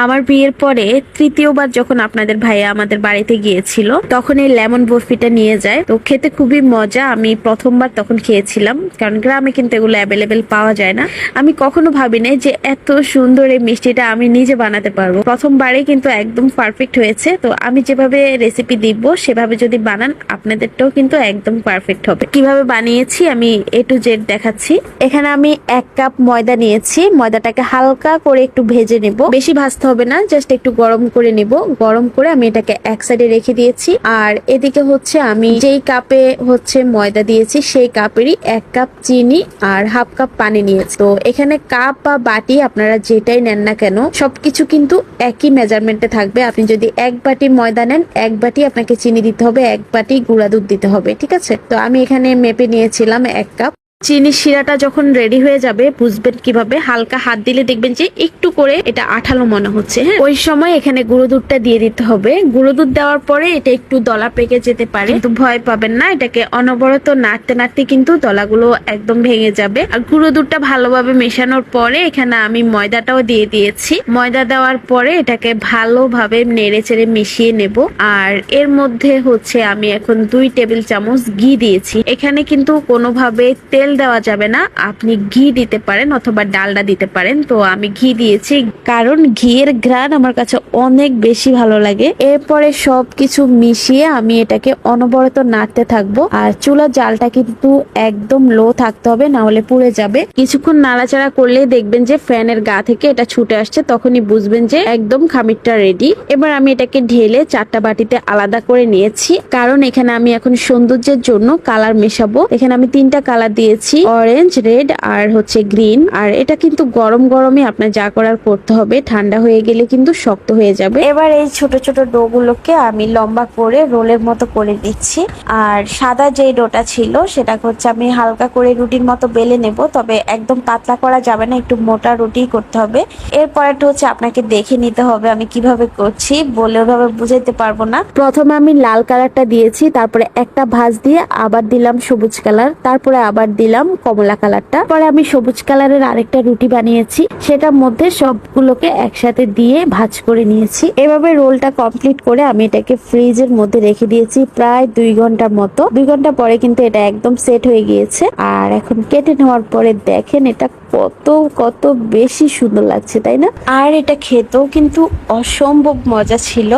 আমার বিয়ের পরে তৃতীয়বার যখন আপনাদের ভাইয়া আমাদের বাড়িতে গিয়েছিল তখন এই লেমন বরফিটা নিয়ে যায়। তো খেতে খুবই মজা। আমি প্রথমবার তখন খেয়েছিলাম, কারণ গ্রামে কিন্তু এগুলো অ্যাভেলেবেল পাওয়া যায় না। আমি কখনো ভাবি নাই যে এত সুন্দর এই মিষ্টিটা আমি নিজে বানাতে পারবো। প্রথমবারে কিন্তু একদম পারফেক্ট হয়েছে। তো আমি যেভাবে রেসিপি দিব সেভাবে যদি বানান আপনাদেরটাও কিন্তু একদম পারফেক্ট হবে। কিভাবে বানিয়েছি আমি A to Z দেখাচ্ছি। এখানে আমি 1 কাপ ময়দা নিয়েছি। ময়দাটাকে হালকা করে একটু ভেজে নেব, বেশি ভাজতে হবে না, জাস্ট একটু গরম করে নেব। গরম করে আমি এটাকে এক সাইডে রেখে দিয়েছি। আর এদিকে হচ্ছে আমি যেই কাপে হচ্ছে ময়দা দিয়েছি সেই কাপেরই 1 কাপ চিনি আর হাফ কাপ পানি নিয়েছি। তো এখানে কাপ বা বাটি আপনারা যেটাই নেন না কেন সবকিছু কিন্তু একই মেজারমেন্টে থাকবে। আপনি যদি 1 বাটি ময়দা নেন 1 বাটি আপনাকে চিনি দিতে হবে, 1 বাটি গুঁড়া দুধ দিতে হবে, ঠিক আছে? তো আমি এখানে মেপে নিয়েছিলাম 1 কাপ। চিনির শিরাটা যখন রেডি হয়ে যাবে বুঝবেন কিভাবে, হালকা হাত দিলে দেখবেন যে একটু করে এটা আঠালো মনে হচ্ছে। হ্যাঁ, ওই সময় এখানে গুঁড়ো দুধটা দিয়ে দিতে হবে। গুঁড়ো দুধ দেওয়ার পরে এটা একটু দলা পেকে যেতে পারে, কিন্তু ভয় পাবেন না। এটাকে অনবরত নাড়তে নাড়তে কিন্তু দলাগুলো একদম ভেঙে যাবে। আর গুঁড়ো দুধটা ভালোভাবে মেশানোর পরে এখানে আমি ময়দাটাও দিয়ে দিয়েছি। ময়দা দেওয়ার পরে এটাকে ভালোভাবে নেড়ে চেড়ে মিশিয়ে নেব। আর এর মধ্যে হচ্ছে আমি এখন 2 টেবিল চামচ ঘি দিয়েছি। এখানে কিন্তু কোনোভাবে তেল দেওয়া যাবে না, আপনি ঘি দিতে পারেন অথবা ডালডা দিতে পারেন। তো আমি ঘি দিয়েছি কারণ ঘিয়ের ঘ্রাণ আমার কাছে অনেক বেশি ভালো লাগে। এরপরে সবকিছু মিশিয়ে আমি এটাকে অনবরত নাড়তে থাকবো। আর চুলার জালটা কিন্তু একদম লো থাকতে হবে, না হলে পুড়ে যাবে। কিছুক্ষণ নাড়াচাড়া করলে দেখবেন যে ফ্যানের গা থেকে এটা ছুটে আসছে, তখনই বুঝবেন যে একদম খামিরটা রেডি। এবার আমি এটাকে ঢেলে 4টা বাটিতে আলাদা করে নিয়েছি, কারণ এখানে আমি এখন সৌন্দর্যের জন্য কালার মেশাবো। এখানে আমি 3টা কালার দিয়েছি, অরেঞ্জ, রেড আর হচ্ছে গ্রিন। আর এটা কিন্তু গরম গরমে আপনার যা করার করতে হবে, ঠান্ডা হয়ে গেলে কিন্তু শক্ত হয়ে যাবে। এবার এই ছোট ছোট ডো গুলোকে আমি লম্বা করে রোলের মতো করে দিচ্ছি। আর সাদা যে ডোটা ছিল সেটা হচ্ছে আমি হালকা করে রুটির মতো বেলে নেব, তবে একদম পাতলা করা যাবে না, একটু মোটা রুটি করতে হবে। এরপরটা হচ্ছে আপনাকে দেখে নিতে হবে আমি কিভাবে করছি, বলে ওভাবে বুঝাইতে পারবো না। প্রথমে আমি লাল কালারটা দিয়েছি, তারপরে একটা ভাঁজ দিয়ে আবার দিলাম সবুজ কালার, তারপরে আবার দিলাম কমলা কালারটা। পরে আমি সবুজ কালারের আরেকটা রুটি বানিয়েছি, সেটার মধ্যে সবগুলোকে একসাথে দিয়ে ভাঁজ করে নিয়েছি। এভাবে রোলটা কমপ্লিট করে আমি এটাকে ফ্রিজের মধ্যে রেখে দিয়েছি প্রায় 2 ঘন্টার মতো। 2 ঘন্টা পরে কিন্তু এটা একদম সেট হয়ে গিয়েছে। আর এখন কেটে নেওয়ার পরে দেখেন এটা কত কত বেশি সুন্দর লাগছে, তাই না? আর এটা খেতেও কিন্তু অসম্ভব মজা ছিল,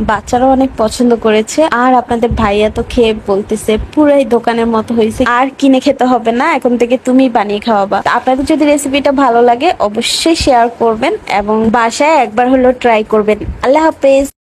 বাচ্চারা অনেক পছন্দ করেছে। আর আপনাদের ভাইয়া তো খেয়ে বলতেছে পুরাই দোকানের মতো হয়েছে, আর কিনে খেতে হবে না, এখন থেকে তুমি বানিয়ে খাওয়াবা। আপনাদের যদি রেসিপিটা ভালো লাগে অবশ্যই শেয়ার করবেন এবং বাসায় একবার হলেও ট্রাই করবেন। আল্লাহ হাফেজ।